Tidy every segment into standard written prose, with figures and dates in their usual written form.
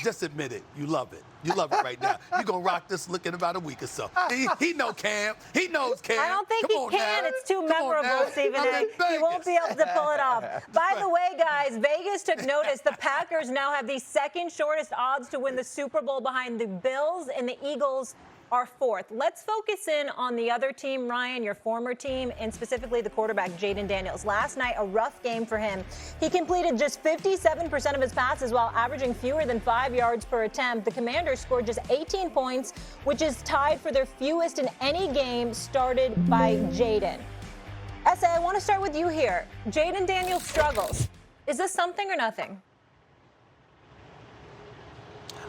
Just admit it. You love it. You love it right now. You're going to rock this look in about a week or so. He know Cam. He knows Cam. I don't think he can. It's too memorable, Stephen A. He won't be able to pull it off. By the way, guys, Vegas took notice. The Packers now have the second shortest odds to win the Super Bowl behind the Bills, and the Eagles are fourth. Let's focus in on the other team, Ryan, your former team, and specifically the quarterback, Jayden Daniels. Last night, a rough game for him. He completed just 57% of his passes while averaging fewer than 5 yards per attempt. The Commanders scored just 18 points, which is tied for their fewest in any game started by Jayden. Essay, I want to start with you here. Jayden Daniels struggles. Is this something or nothing?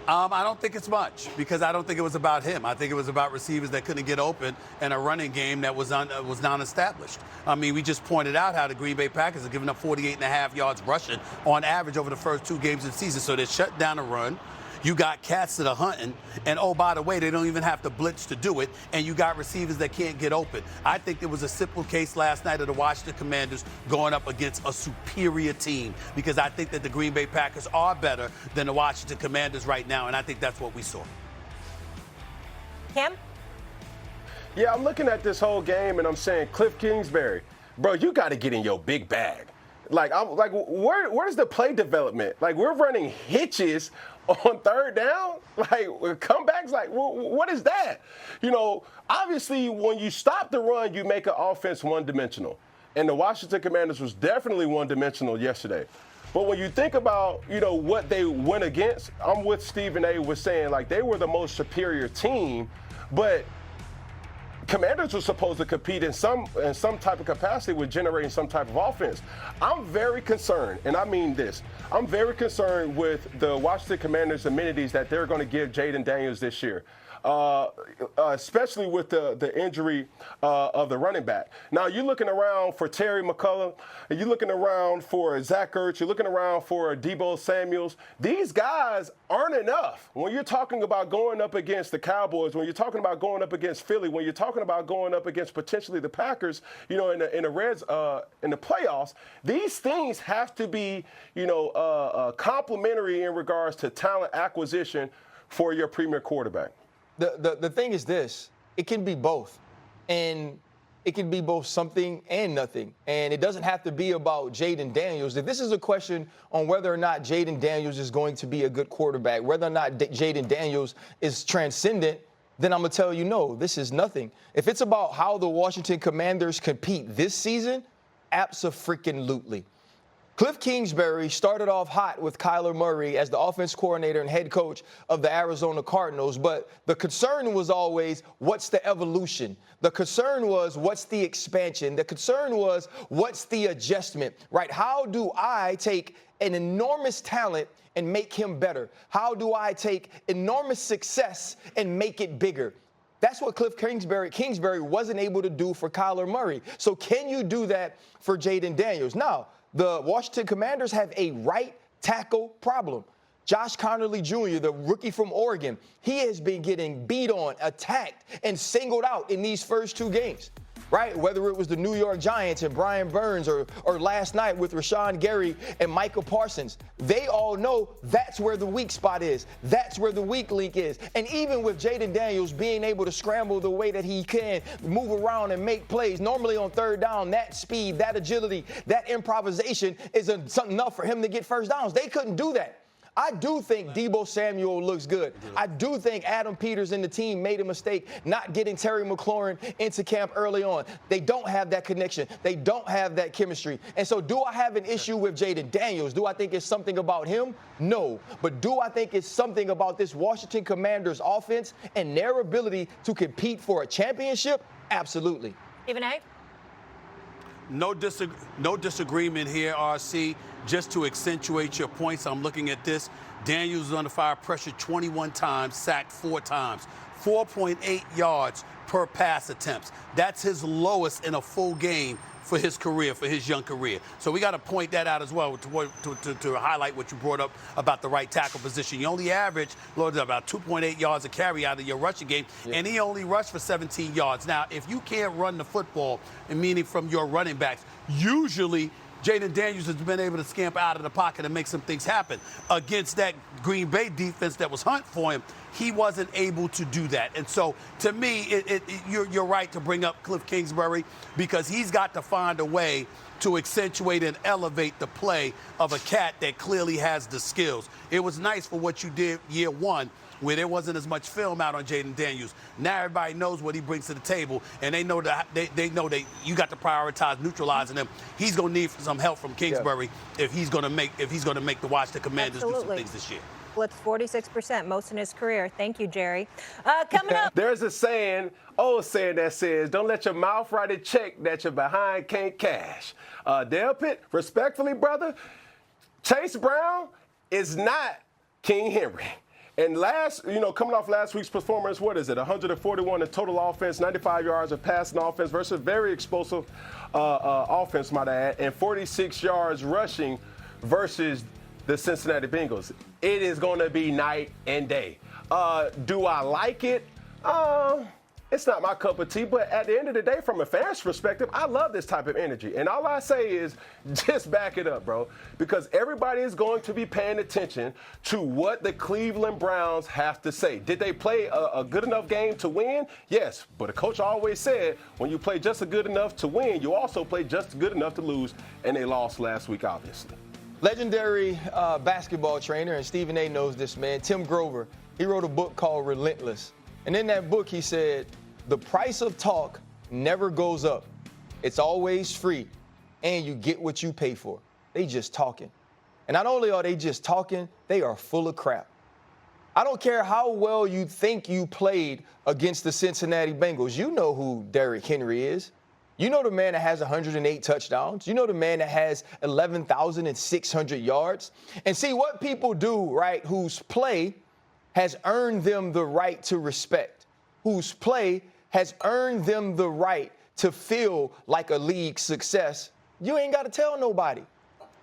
I don't think it's much because I don't think it was about him. I think it was about receivers that couldn't get open and a running game that was non-established. I mean, we just pointed out how the Green Bay Packers are giving up 48.5 yards rushing on average over the first 2 games of the season. So they shut down the run. You got cats that are hunting, and oh, by the way, they don't even have to blitz to do it, and you got receivers that can't get open. I think there was a simple case last night of the Washington Commanders going up against a superior team because I think that the Green Bay Packers are better than the Washington Commanders right now, and I think that's what we saw. Cam? Yeah, I'm looking at this whole game, and I'm saying, Cliff Kingsbury, bro, you got to get in your big bag. Where is the play development? Like, we're running hitches on third down, like comebacks, like what is that? You know, obviously when you stop the run, you make an offense one-dimensional. And the Washington Commanders was definitely one-dimensional yesterday. But when you think about, you know, what they went against, I'm with Stephen A. was saying, like, they were the most superior team, but Commanders were supposed to compete in some type of capacity with generating some type of offense. I'm very concerned, and I mean this. I'm very concerned with the Washington Commanders' amenities that they're going to give Jayden Daniels this year, especially with the injury of the running back. Now, you're looking around for Terry McCullough, and you're looking around for Zach Ertz, you're looking around for Deebo Samuels. These guys aren't enough. When you're talking about going up against the Cowboys, when you're talking about going up against Philly, when you're talking about going up against potentially the Packers, you know, in the playoffs, these things have to be, you know, complementary in regards to talent acquisition for your premier quarterback. The thing is this, it can be both. And it can be both something and nothing. And it doesn't have to be about Jayden Daniels. If this is a question on whether or not Jayden Daniels is going to be a good quarterback, whether or not Jayden Daniels is transcendent, then I'm going to tell you, no, this is nothing. If it's about how the Washington Commanders compete this season, abso-freaking-lutely. Cliff Kingsbury started off hot with Kyler Murray as the offense coordinator and head coach of the Arizona Cardinals, but the concern was always, what's the evolution? The concern was, what's the expansion? The concern was, what's the adjustment, right? How do I take an enormous talent and make him better? How do I take enormous success and make it bigger? That's what Cliff Kingsbury wasn't able to do for Kyler Murray. So can you do that for Jayden Daniels? Now, the Washington Commanders have a right tackle problem. Josh Connerly Jr., the rookie from Oregon, he has been getting beat on, attacked, and singled out in these first 2 games, right? Whether it was the New York Giants and Brian Burns or last night with Rashawn Gary and Micah Parsons, they all know that's where the weak spot is. That's where the weak link is. And even with Jayden Daniels being able to scramble the way that he can, move around and make plays, normally on third down, that speed, that agility, that improvisation is enough for him to get first downs. They couldn't do that. I do think Deebo Samuel looks good. I do think Adam Peters and the team made a mistake not getting Terry McLaurin into camp early on. They don't have that connection. They don't have that chemistry. And so do I have an issue with Jayden Daniels? Do I think it's something about him? No. But do I think it's something about this Washington Commanders offense and their ability to compete for a championship? Absolutely. Stephen A.? No disagreement here, RC. Just to accentuate your points, I'm looking at this. Daniels was under fire pressure 21 times, sacked 4 times. 4.8 yards per pass attempts. That's his lowest in a full game for his career, for his young career. So we got to point that out as well to highlight what you brought up about the right tackle position. You only average, Lord, about 2.8 yards a carry out of your rushing game, and he only rushed for 17 yards. Now, if you can't run the football, meaning from your running backs, usually Jaden Daniels has been able to scamper out of the pocket and make some things happen. Against that Green Bay defense that was hunting for him, he wasn't able to do that. And so, to me, you're right to bring up Cliff Kingsbury because he's got to find a way to accentuate and elevate the play of a cat that clearly has the skills. It was nice for what you did year one, where there wasn't as much film out on Jaden Daniels. Now everybody knows what he brings to the table, and they know that you got to prioritize neutralizing him. He's gonna need some help from Kingsbury if he's gonna make the watch the Commanders do some things this year. It's 46%, most in his career. Thank you, Jerry. Coming up. There's a saying, old saying that says, don't let your mouth write a check that your behind can't cash. Dale Pitt, respectfully, brother, Chase Brown is not King Henry. And coming off last week's performance, what is it? 141 in total offense, 95 yards of passing offense versus very explosive offense, might I add, and 46 yards rushing versus the Cincinnati Bengals. It is going to be night and day. Do I like it? It's not my cup of tea, but at the end of the day, from a fan's perspective, I love this type of energy. And all I say is just back it up, bro, because everybody is going to be paying attention to what the Cleveland Browns have to say. Did they play a good enough game to win? Yes, but a coach always said when you play just good enough to win, you also play just good enough to lose, and they lost last week, obviously. Legendary basketball trainer, and Stephen A. knows this, man, Tim Grover, he wrote a book called Relentless. And in that book, he said, the price of talk never goes up. It's always free, and you get what you pay for. They just talking. And not only are they just talking, they are full of crap. I don't care how well you think you played against the Cincinnati Bengals. You know who Derrick Henry is. You know the man that has 108 touchdowns. You know the man that has 11,600 yards. And see, what people do, right, whose play has earned them the right to respect, whose play has earned them the right to feel like a league success, you ain't got to tell nobody.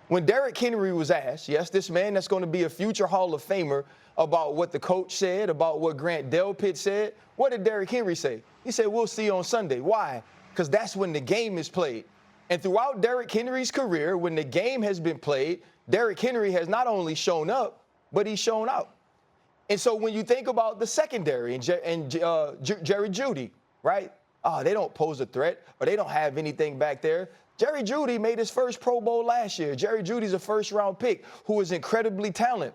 When Derrick Henry was asked, yes, this man that's going to be a future Hall of Famer, about what the coach said, about what Grant Delpit said, what did Derrick Henry say? He said, we'll see you on Sunday. Why? Because that's when the game is played. And throughout Derrick Henry's career, when the game has been played, Derrick Henry has not only shown up, but he's shown out. And so when you think about the secondary and Jerry Jeudy, right? They don't pose a threat or they don't have anything back there. Jerry Jeudy made his first Pro Bowl last year. Jerry Jeudy's a first-round pick who is incredibly talented.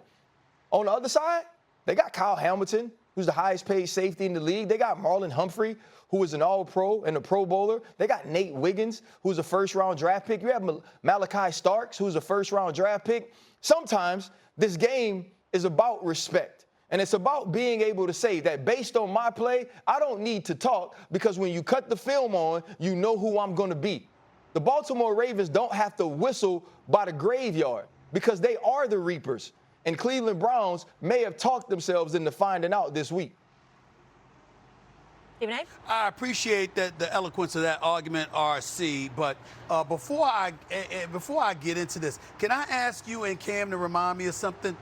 On the other side, they got Kyle Hamilton, who's the highest-paid safety in the league. They got Marlon Humphrey, who is an All-Pro and a Pro Bowler. They got Nate Wiggins, who's a first-round draft pick. You have Malachi Starks, who's a first-round draft pick. Sometimes this game is about respect. And it's about being able to say that based on my play, I don't need to talk because when you cut the film on, you know who I'm going to be. The Baltimore Ravens don't have to whistle by the graveyard because they are the reapers. And Cleveland Browns may have talked themselves into finding out this week. Stephen A? I appreciate the eloquence of that argument, RC. But before I get into this, can I ask you and Cam to remind me of something?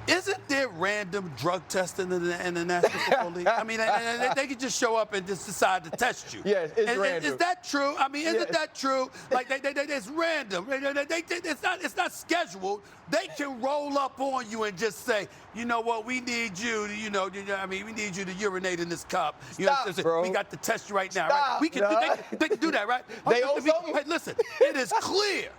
Isn't there random drug testing in the National Football League? I mean, they could just show up and just decide to test you. Yes, it's random. Is that true? I mean, isn't that true? Like, it's random. It's not scheduled. They can roll up on you and just say, you know what, we need you to, we need you to urinate in this cup. Stop, bro. We got to test you right now, Stop. right? We can, they can do that, right? They own something? Hey, listen, it is clear.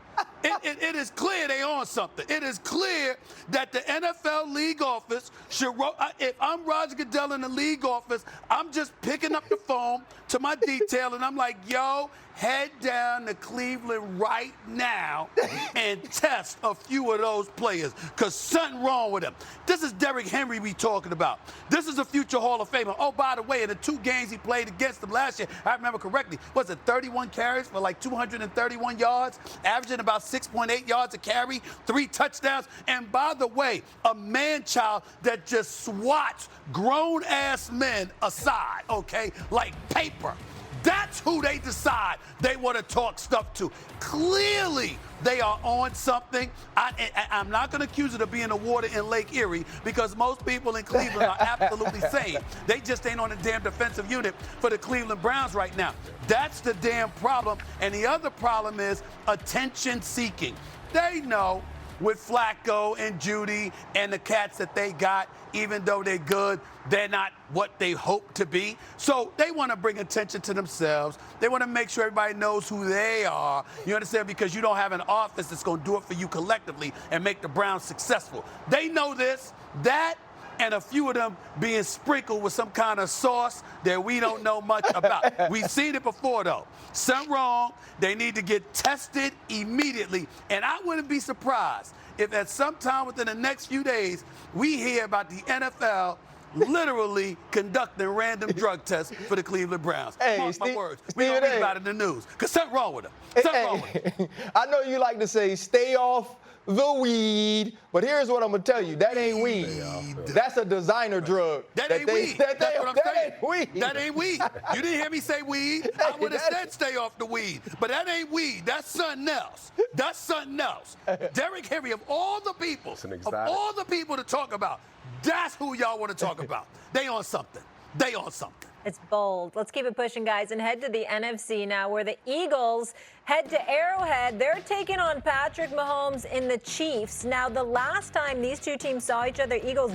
It is clear they on something. It is clear that the NFL league office should, if I'm Roger Goodell in the league office, I'm just picking up the phone to my detail and I'm like, yo, head down to Cleveland right now and test a few of those players because something wrong with them. This is Derrick Henry we talking about. This is a future Hall of Famer. Oh, by the way, in the 2 games he played against them last year, I remember correctly, was it 31 carries for like 231 yards, averaging about 6.8 yards a carry, 3 touchdowns. And by the way, a man-child that just swats grown-ass men aside, okay, like paper. That's who they decide they want to talk stuff to. Clearly, they are on something. I'm not going to accuse it of being the water in Lake Erie because most people in Cleveland are absolutely sane. They just ain't on the damn defensive unit for the Cleveland Browns right now. That's the damn problem. And the other problem is attention seeking. They know with Flacco and Jeudy and the cats that they got, even though they're good, they're not what they hope to be. So they want to bring attention to themselves. They want to make sure everybody knows who they are. You understand? Because you don't have an office that's going to do it for you collectively and make the Browns successful. They know this, that, and a few of them being sprinkled with some kind of sauce that we don't know much about. We've seen it before, though. Something wrong. They need to get tested immediately. And I wouldn't be surprised if at some time within the next few days we hear about the NFL literally conducting random drug tests for the Cleveland Browns. Hey, Mark my words. We don't read about it in the news. Because something wrong with them. Something wrong with them. I know you like to say stay off the weed, but here's what I'm going to tell you. That ain't weed. That's a designer drug. That ain't weed. That's what I'm saying. Ain't weed. That ain't weed. You didn't hear me say weed. I would have said stay off the weed. But that ain't weed. That's something else. That's something else. Derrick Henry, of all the people to talk about, that's who y'all want to talk about. They on something. They on something. It's bold. Let's keep it pushing, guys, and head to the NFC now, where the Eagles head to Arrowhead. They're taking on Patrick Mahomes in the Chiefs. Now, the last time these two teams saw each other, Eagles